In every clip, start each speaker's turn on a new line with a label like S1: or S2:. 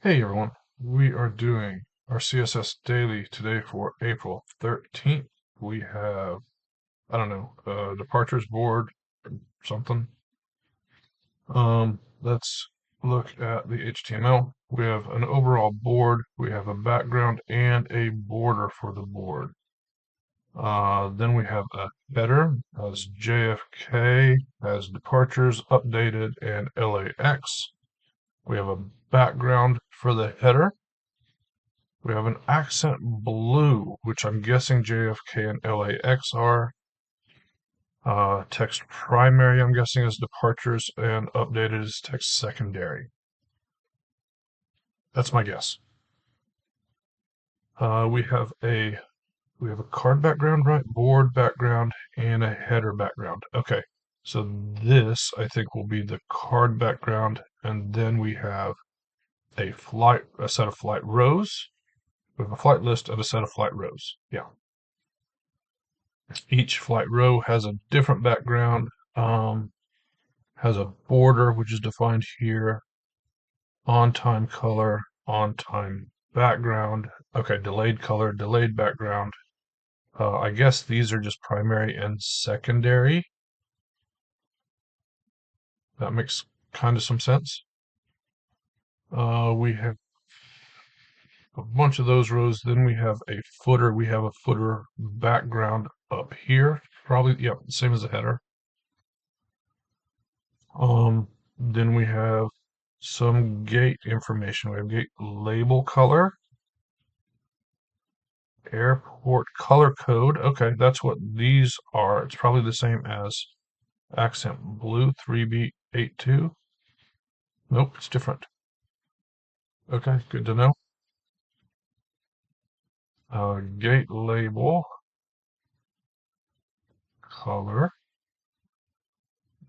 S1: Hey everyone, we are doing our CSS Daily today for April 13th. We have, I don't know, departures board or something. Let's look at the HTML. We have an overall board, we have a background and a border for the board. Then we have a header as JFK, has departures, updated, and LAX. We have a background for the header. We have an accent blue, which I'm guessing JFK and LAX are. Text primary, I'm guessing, is departures, and updated is text secondary. That's my guess. We have a card background, right? Board background and a header background. Okay, so this I think will be the card background, and then we have a set of flight rows. We have a flight list and a set of flight rows. Yeah. Each flight row has a different background, has a border, which is defined here, on-time color, on-time background. Okay, delayed color, delayed background. I guess these are just primary and secondary. That makes kind of some sense. We have a bunch of those rows. Then we have a footer. We have a footer background up here. Probably, yeah, same as the header. Then we have some gate information. We have gate label color, airport color code. Okay, that's what these are. It's probably the same as accent blue 3B82. Nope, it's different. Okay, good to know. Gate label color.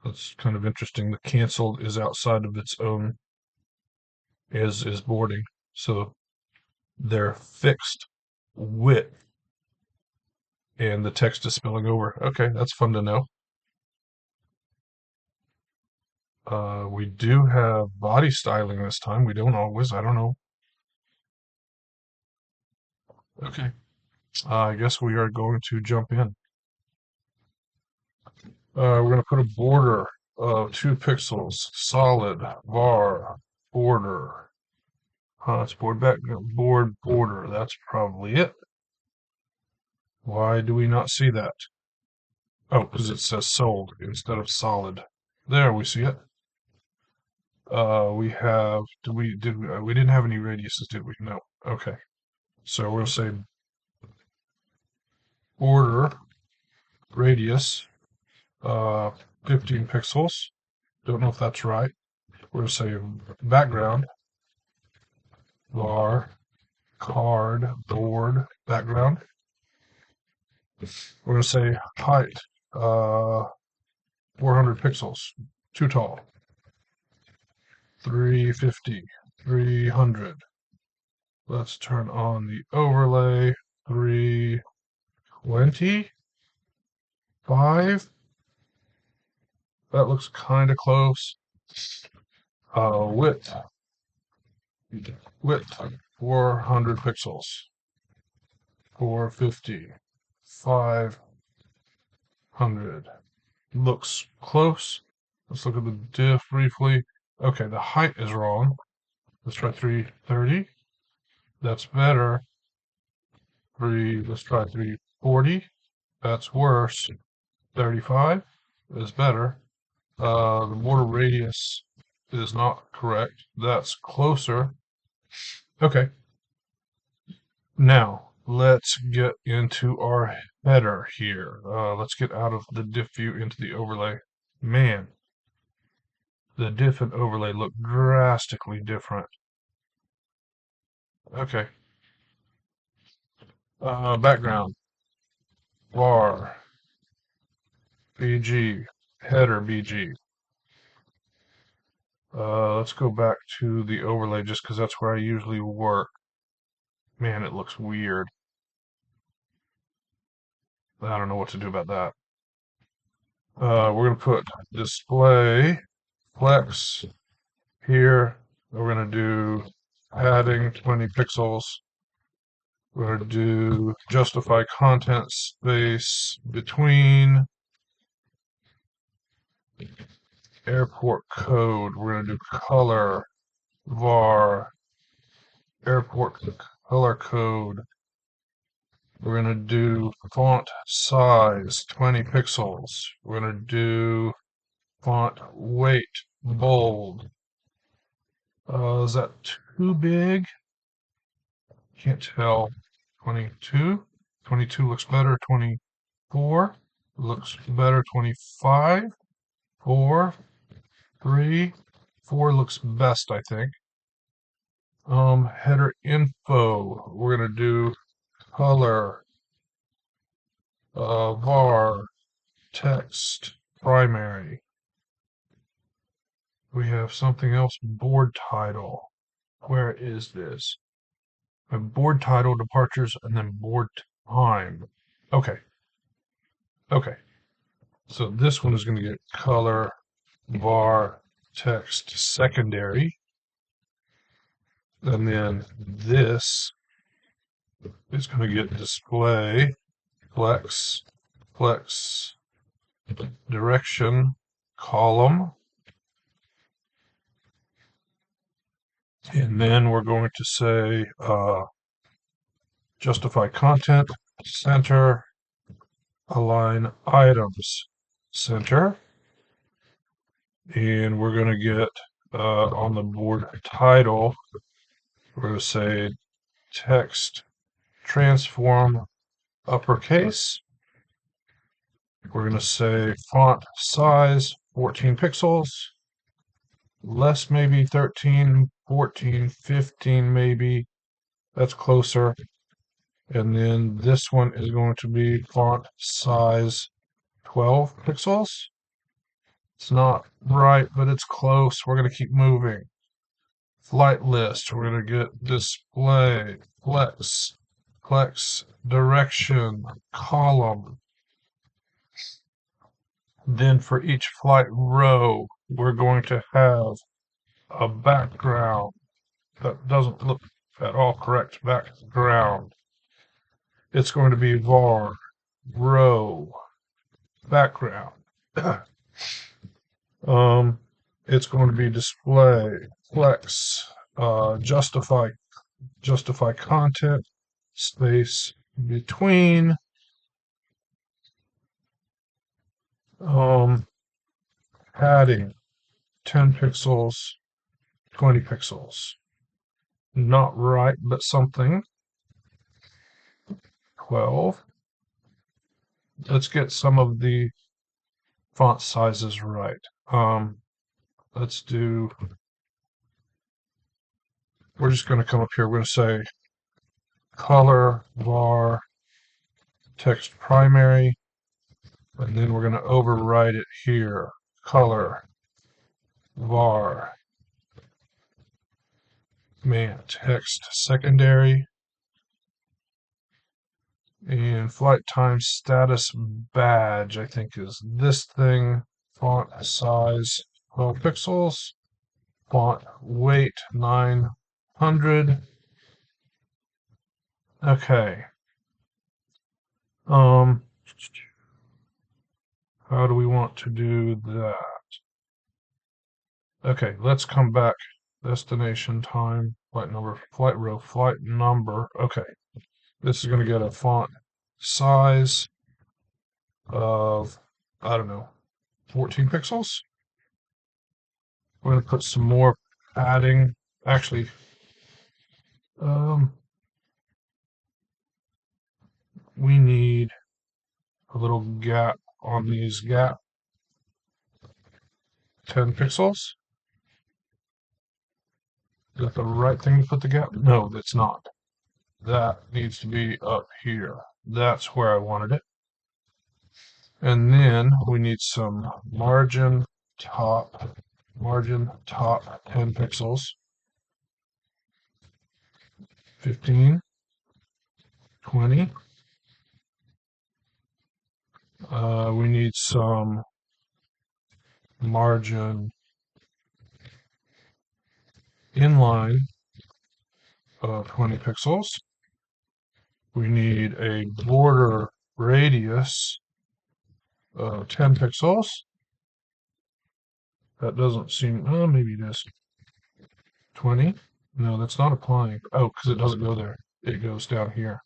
S1: That's kind of interesting. The canceled is outside of its own is boarding. So they're fixed width and the text is spilling over. Okay, that's fun to know. We do have body styling this time. We don't always. I don't know. Okay. I guess we are going to jump in. We're going to put a border of 2 pixels, solid, var, border. It's board background, board, border. That's probably it. Why do we not see that? Oh, because it says sold instead of solid. There, we see it. We have, we didn't have any radiuses, did we? No. Okay. So we'll say border radius, 15 pixels. Don't know if that's right. We're going to say background, var, card, board, background. We're going to say height, 400 pixels, too tall. 350, 300. Let's turn on the overlay. 320, 5. That looks kind of close. Width, 400 pixels. 450, 500. Looks close. Let's look at the diff briefly. Okay, the height is wrong. Let's try 330. That's better. Let's try 340. That's worse. 35 is better. The border radius is not correct. That's closer. Okay. Now, let's get into our header here. Let's get out of the diff view into the overlay. Man, the diff and overlay look drastically different. Okay. Background, var, bg, header bg. Let's go back to the overlay just because that's where I usually work. Man, it looks weird. I don't know what to do about that. We're going to put display flex here. We're going to do padding 20 pixels. We're going to do justify content space between airport code. We're going to do color var airport color code. We're going to do font size 20 pixels. We're going to do font weight bold. Is that too big? Can't tell. 22. 22 looks better. 24 looks better. 25. 4. 3. 4 looks best, I think. Header info. We're going to do color var text primary. We have something else, board title. Where is this? A board title, departures, and then board time. Okay. Okay. So this one is going to get color var text secondary. And then this is going to get display flex direction column. And then we're going to say justify content, center, align items, center. And we're going to get on the board title, we're going to say text transform uppercase. We're going to say font size 14 pixels. Less maybe 13, 14, 15 maybe. That's closer. And then this one is going to be font size 12 pixels. It's not right, but it's close. We're going to keep moving. Flight list. We're going to get display, flex, direction, column. Then for each flight row, we're going to have a background that doesn't look at all correct background. It's going to be var row background. It's going to be display flex justify content space between padding 10 pixels 20 pixels. Not right, but something. 12. Let's get some of the font sizes right. Let's do, we're just going to come up here. We're going to say color var text primary, and then we're going to override it here. Color var text secondary, and flight time status badge, I think, is this thing. Font size 12 pixels. Font weight 900. Okay. How do we want to do that? Okay, let's come back. Destination time, flight number, flight row, flight number. Okay. This is going to get a font size of, I don't know, 14 pixels. We're going to put some more padding. Actually, we need a little gap on these gap. 10 pixels. Is that the right thing to put the gap? No, that's not. That needs to be up here. That's where I wanted it. And then we need some margin top 10 pixels. 15, 20. We need some margin inline of 20 pixels. We need a border radius of 10 pixels. That doesn't seem, oh, maybe it is. 20. No, that's not applying. Oh, because it doesn't go there. It goes down here.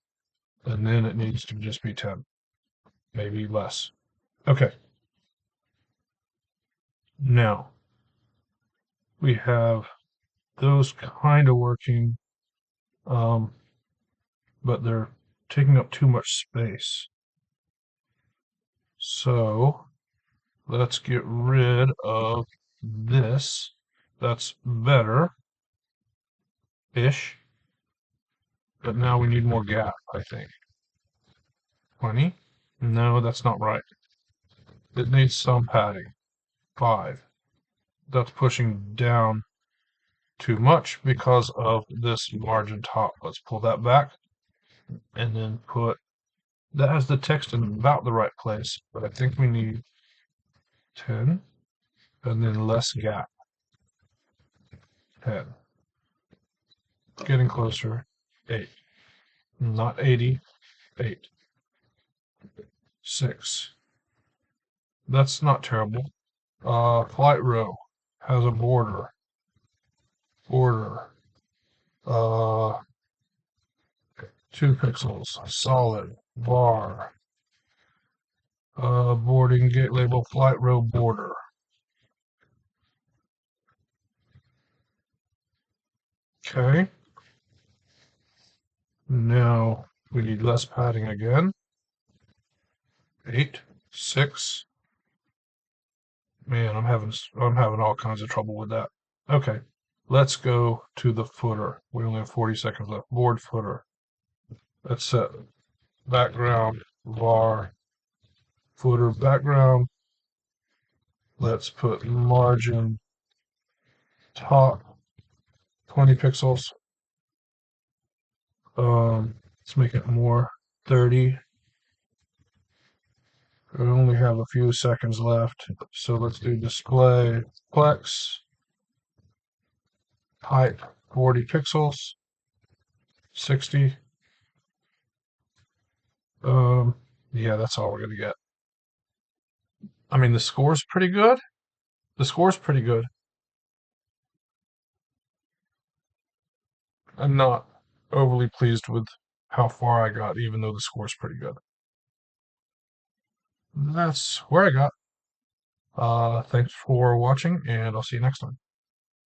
S1: And then it needs to just be 10. Maybe less. Okay. Now, we have those kind of working, but they're taking up too much space. So let's get rid of this. That's better-ish. But now we need more gap, I think. 20? No, that's not right. It needs some padding. 5. That's pushing down too much because of this margin top. Let's pull that back and then put, that has the text in about the right place, but I think we need 10 and then less gap. 10. Getting closer. 8. Not 80. 8. 6. That's not terrible. Flight row has a border. Border. 2 pixels. Solid. Bar. Boarding gate label flight row border. Okay. Now we need less padding again. 8, 6. Man, I'm having all kinds of trouble with that. Okay, let's go to the footer. We only have 40 seconds left. Board footer. Let's set background var footer background. Let's put margin top 20 pixels. Let's make it more 30. We only have a few seconds left, so let's do display plex height 40 pixels, 60. Yeah, that's all we're gonna get. I mean, the score's pretty good. The score's pretty good. I'm not overly pleased with how far I got, even though the score's pretty good. That's where I got. Thanks for watching, and I'll see you next time.